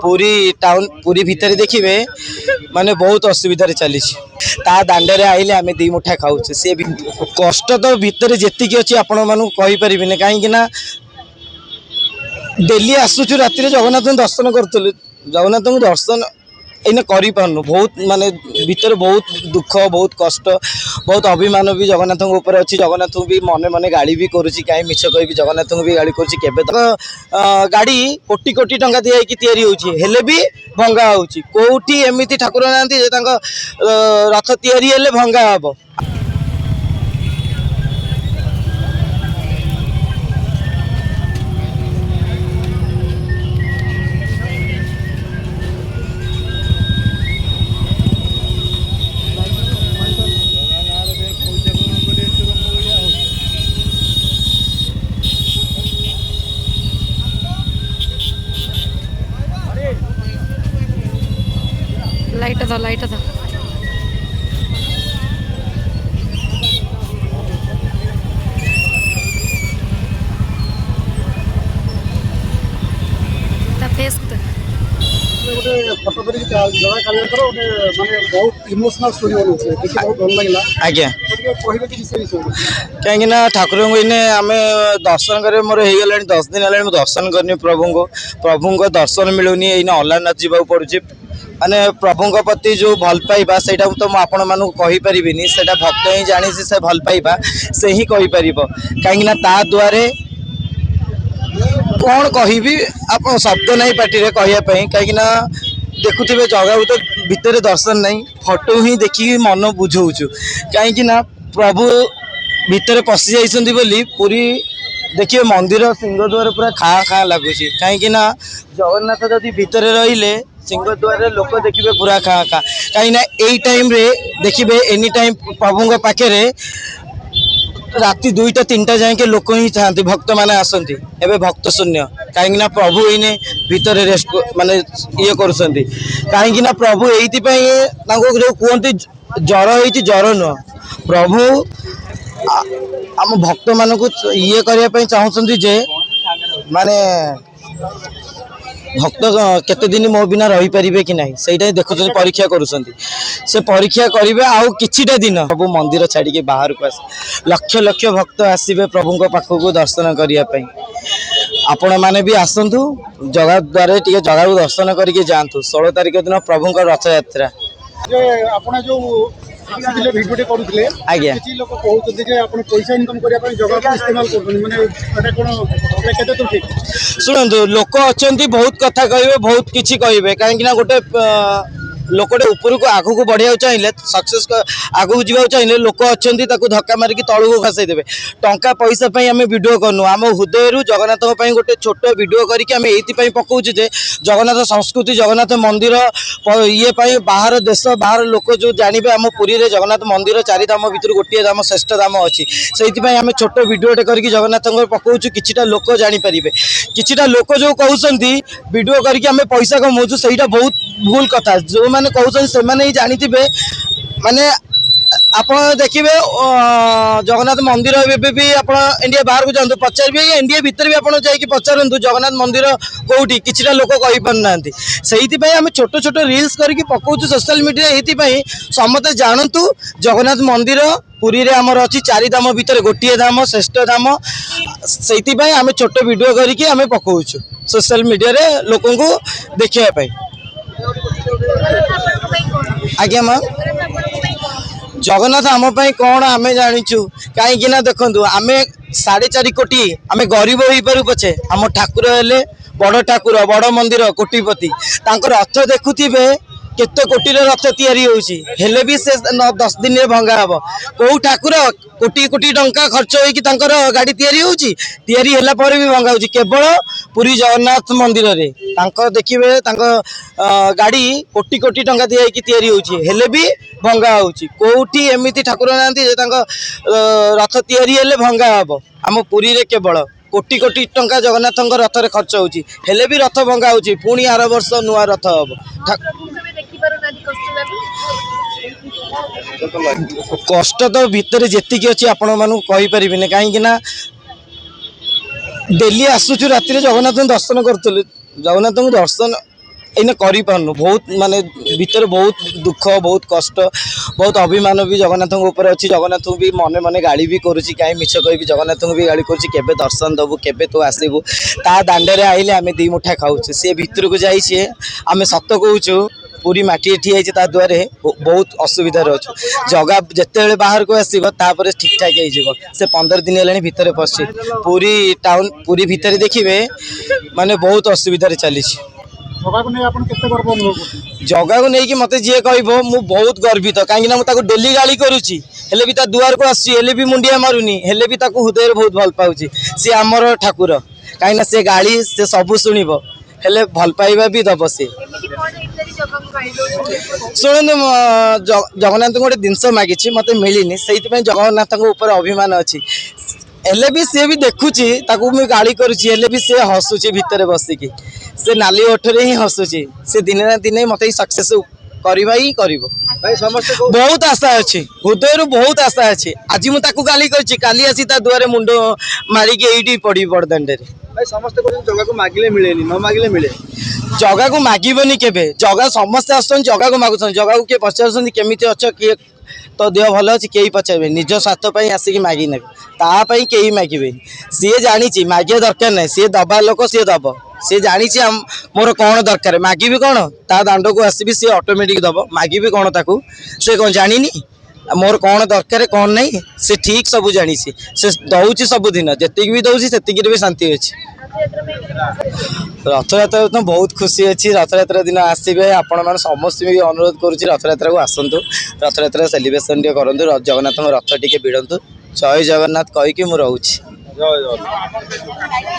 Puri town Puri भितर देखिए माने बहुत असुविधा चली दांडे आइले आम दी मुठा खाऊ सी कष्ट तो भितर जी अच्छी आपण मानू कहीपरि कहीं डेली आसुचु राति जगन्नाथ दर्शन करूँ जगन्नाथ को दर्शन एने कर बहुत माने भीतर बहुत दुख बहुत कष्ट बहुत अभिमान भी जगन्नाथ ऊपर अच्छी जगन्नाथ भी मने मने गाड़ी भी करुच्ची कहीं मिछ कह जगन्नाथ भी गाड़ी कर गाड़ी कोटी कोटी टंका दिखाई भी भंगा होटी एमती ठाकुर ना रथ या भंगा हम लाइट था फेस फोटो बहुत इमोशनल स्टोरी बहुत भल लगे आज्ञा कहीं ठाकुर को इन्हें आम दर्शन कर मोर हो गला 10 दिन है दर्शन करनी प्रभु को दर्शन मिलूनी ये अलारनाथ जावाक पड़ुची माने प्रभु प्रति जो भल पाइबा से तो आपण मानू कहीपरि से भक्त ही जानी से भल पाइबा से ही कहीपर कहीं द्वारे कौन कहि आप शब्द नहीं पार्टी कहवाई कहीं देखुवे जगह तो भितर दर्शन नहीं फोटो ही देखिए मन बुझाऊँ कहीं प्रभु भितर पशि जाइछन्ति बोली पूरी देखिए मंदिर सिंहद्वार पूरा खाँ खाँ लगुच कहीं जगन्नाथ जदि भितर रहिले सिंहद्वार लोक देखिए पूरा खाँ खाँ कहीं यही टाइम रे देखिए एनी टाइम प्रभु पाखे राति 2टा 3टा जाए लोक ही था भक्त मैंने आसती एवं भक्त शून्य कहीं प्रभु इने भितर रेस्ट माने ये कहीं प्रभु ये जो कहते जर हो जर नुह प्रभु आम भक्त मान को ये करने चाहते जे माने भक्त केते दिन मो बिना रही पारिबे कि नहीं से देखुं परीक्षा करुँचे परीक्षा करेंगे आउ किछिटा दिन प्रभु मंदिर छाड़ी बाहर को आस लक्ष लक्ष भक्त आसवे प्रभु पाखक दर्शन करने आपण मैंने भी आसतु जगह द्वारा टे जगह को दर्शन करके जातु 16 तारिख दिन प्रभु रथ यात्रा भिडियो करुले आज्ञा लोग कहते हैं पैसा इनकम करने जगह इस्तेमाल कर शुणु लोक अच्छा बहुत कथा कहे बहुत किसी कहे कहीं गोटे लोकटे ऊपर को आगू को बढ़िया चाहिए सक्सेस आगू जावाक चाहिए लोक अच्छा धक्का मारिक तलू को खसईदेवे टंका पैसा आम भिडियो करनु आम हृदय जगन्नाथ गोटे छोट भिडियो करके ये पकाउे जे जगन्नाथ संस्कृति जगन्नाथ मंदिर ये बाहर देश बाहर लोक जो जानवे आम पुरी में जगन्नाथ मंदिर 4 धाम भर गोटे धाम श्रेष्ठ धाम अच्छी से आम छोट भिडियोटे करके जगन्नाथ पकाउँ किछिटा लोक जानीपर किछिटा लोक जो कहते भिडियो करके पैसा कमाऊँ से बहुत भूल कथा जो मैंने कहते से मैंने ही जानी माने आप देखिए जगन्नाथ मंदिर भी आप इंडिया बाहर को जातु पचारे इंडिया भितर भी आप पचारतु जगन्नाथ मंदिर कौटी किछिटा लोक कहीपना से आम छोट छोट रिल्स करके पकाऊँ सोशल मीडिया ये समस्ते जानतु जगन्नाथ मंदिर पुरी रे आमर अच्छी 4 धाम भितर गोटे धाम श्रेष्ठ धाम से आम छोट भिडियो करके आम पकाऊँ सोशल मीडिया रे लोक देखापी आज्ञा माँ जगन्नाथ आम कौन आम जाचु कहीं देखु आम 4.5 कोटी आम गरीब हो पारू पछे आम ठाकुर हेले बड़ ठाकुर बड़ मंदिर कोटिपति रथ देखुवे केते कोटी रथ या भी से 10 दिन में भंगा हम कौ ठाकुर कोटी कोटी टंका खर्च होकर गाड़ी या भी भंगा हो केवल पुरी जगन्नाथ मंदिर रे देखिए गाड़ी कोटी कोटी टंका दिखाई भी भंगा होटी एमती ठाकुर ना रथ या भंगा हम आम पुरी रे केवल कोटी कोटी टंका जगन्नाथ रथ रे खर्च होले भी रथ भंगा हो पुणी आर वर्ष नुआ रथ हम कष्ट तो भितर जी अच्छी आपण मानू कहीपरि कहीं डेली आसुचु राति जगन्नाथ दर्शन करूँ जगन्नाथ को दर्शन ଏଇନା କରିପାରୁନୁ। ବହୁତ ମାନେ ଭିତରେ ବହୁତ ଦୁଃଖ, ବହୁତ କଷ୍ଟ, ବହୁତ ଅଭିମାନ ବି ଜଗନ୍ନାଥଙ୍କ ଉପରେ ଅଛି। ଜଗନ୍ନାଥଙ୍କୁ ବି ମନେ ମନେ ଗାଳି ବି କରୁଛି, କାହିଁ ମିଛ କହିବି, ଜଗନ୍ନାଥଙ୍କୁ ବି ଗାଳି କରୁଛି, କେବେ ଦର୍ଶନ ଦେବୁ, କେବେ ତୁ ଆସିବୁ। ତା ଦାଣ୍ଡରେ ଆଇଲେ ଆମେ ଦି ମୁଠା ଖାଉଛୁ, ସିଏ ଭିତରକୁ ଯାଇଛି। ଆମେ ସତ କହୁଛୁ, ପୁରୀ ମାଟିରେ ଠିଆ ହେଇଛି ତା ଦୁଆରେ, ବହୁତ ଅସୁବିଧାରେ ଅଛୁ। ଜଗା ଯେତେବେଳେ ବାହାରକୁ ଆସିବ ତାପରେ ଠିକ୍ ଠାକ୍ ହେଇଯିବ। ସେ 15 ଦିନ ହେଲାଣି ଭିତରେ ପଶିଛି। ପୁରୀ ଟାଉନ୍, ପୁରୀ ଭିତରେ ଦେଖିବେ ମାନେ ବହୁତ ଅସୁବିଧାରେ ଚାଲିଛି। ଜଗାକୁ ନେଇ ଆପଣ କେତେ ଗର୍ବ ଅନୁଭବ କରୁଛନ୍ତି? ଜଗାକୁ ନେଇକି ମୋତେ ଯିଏ କହିବ ମୁଁ ବହୁତ ଗର୍ବିତ, କାହିଁକିନା ମୁଁ ତାକୁ ଡେଲି ଗାଳି କରୁଛି, ହେଲେ ବି ତା ଦୁଆରକୁ ଆସୁଛି, ହେଲେ ବି ମୁଣ୍ଡିଆ ମାରୁନି, ହେଲେ ବି ତାକୁ ହୃଦୟରେ ବହୁତ ଭଲ ପାଉଛି। ସିଏ ଆମର ଠାକୁର, କାହିଁକିନା ସେ ଗାଳି ସେ ସବୁ ଶୁଣିବ, ହେଲେ ଭଲ ପାଇବା ବି ଦବ। ସିଏ ଶୁଣନ୍ତୁ, ଜଗନ୍ନାଥଙ୍କୁ ଗୋଟେ ଜିନିଷ ମାଗିଛି, ମୋତେ ମିଳିନି, ସେଇଥିପାଇଁ ଜଗନ୍ନାଥଙ୍କ ଉପରେ ଅଭିମାନ ଅଛି। ହେଲେ ବି ସିଏ ବି ଦେଖୁଛି, ତାକୁ ମୁଁ ଗାଳି କରୁଛି, ହେଲେ ବି ସିଏ ହସୁଛି ଭିତରେ ବସିକି। ସେ ନାଲି ଓଠରେ ହିଁ ହସୁଛି। ସେ ଦିନେ ନା ଦିନେ ମୋତେ ସକ୍ସେସ୍ କରିବା ହିଁ କରିବ। ବହୁତ ଆଶା ଅଛି, ହୃଦୟରୁ ବହୁତ ଆଶା ଅଛି। ଆଜି ମୁଁ ତାକୁ ଗାଳି କରିଛି, କାଲି ଆସି ତା ଦୁଆରେ ମୁଣ୍ଡ ମାରିକି ଏଇଠି ପଡ଼ିବି ବଡ଼ଦାଣ୍ଡରେ। ସମସ୍ତେ କହୁଛନ୍ତି ଜଗାକୁ ମାଗିଲେ ମିଳେନି, ନ ମାଗିଲେ ମିଳେ। ଜଗାକୁ ମାଗିବନି କେବେ। ଜଗା ସମସ୍ତେ ଆସୁଛନ୍ତି, ଜଗାକୁ ମାଗୁଛନ୍ତି। ଜଗାକୁ କିଏ ପଚାରୁଛନ୍ତି କେମିତି ଅଛ, କିଏ ତୋ ଦେହ ଭଲ ଅଛି, କେହି ପଚାରିବେନି। ନିଜ ସ୍ୱାର୍ଥ ପାଇଁ ଆସିକି ମାଗି ନେବେ, ତା ପାଇଁ କେହି ମାଗିବେନି। ସିଏ ଜାଣିଛି ମାଗିବା ଦରକାର ନାହିଁ, ସିଏ ଦବା ଲୋକ, ସିଏ ଦବ। ସିଏ ଜାଣିଛି ମୋର କ'ଣ ଦରକାର, ମାଗିବି କ'ଣ, ତା ଦାଣ୍ଡକୁ ଆସିବି, ସିଏ ଅଟୋମେଟିକ୍ ଦବ। ମାଗିବି କ'ଣ ତାକୁ, ସେ କ'ଣ ଜାଣିନି ମୋର କ'ଣ ଦରକାର କ'ଣ ନାହିଁ? ସେ ଠିକ୍ ସବୁ ଜାଣିଛି, ସେ ଦଉଛି ସବୁଦିନ। ଯେତିକି ବି ଦଉଛି ସେତିକିରେ ବି ଶାନ୍ତି ଅଛି। ରଥଯାତ୍ରା ତ ବହୁତ ଖୁସି ଅଛି। ରଥଯାତ୍ରା ଦିନ ଆସିବେ, ଆପଣମାନେ ସମସ୍ତଙ୍କୁ ବି ଅନୁରୋଧ କରୁଛି ରଥଯାତ୍ରାକୁ ଆସନ୍ତୁ, ରଥଯାତ୍ରା ସେଲିବ୍ରେସନ୍ ଟିକେ କରନ୍ତୁ, ଜଗନ୍ନାଥଙ୍କ ରଥ ଟିକେ ଭିଡ଼ନ୍ତୁ। ଜୟ ଜଗନ୍ନାଥ କହିକି ମୁଁ ରହୁଛି। ଜୟ ଜଗନ୍ନାଥ।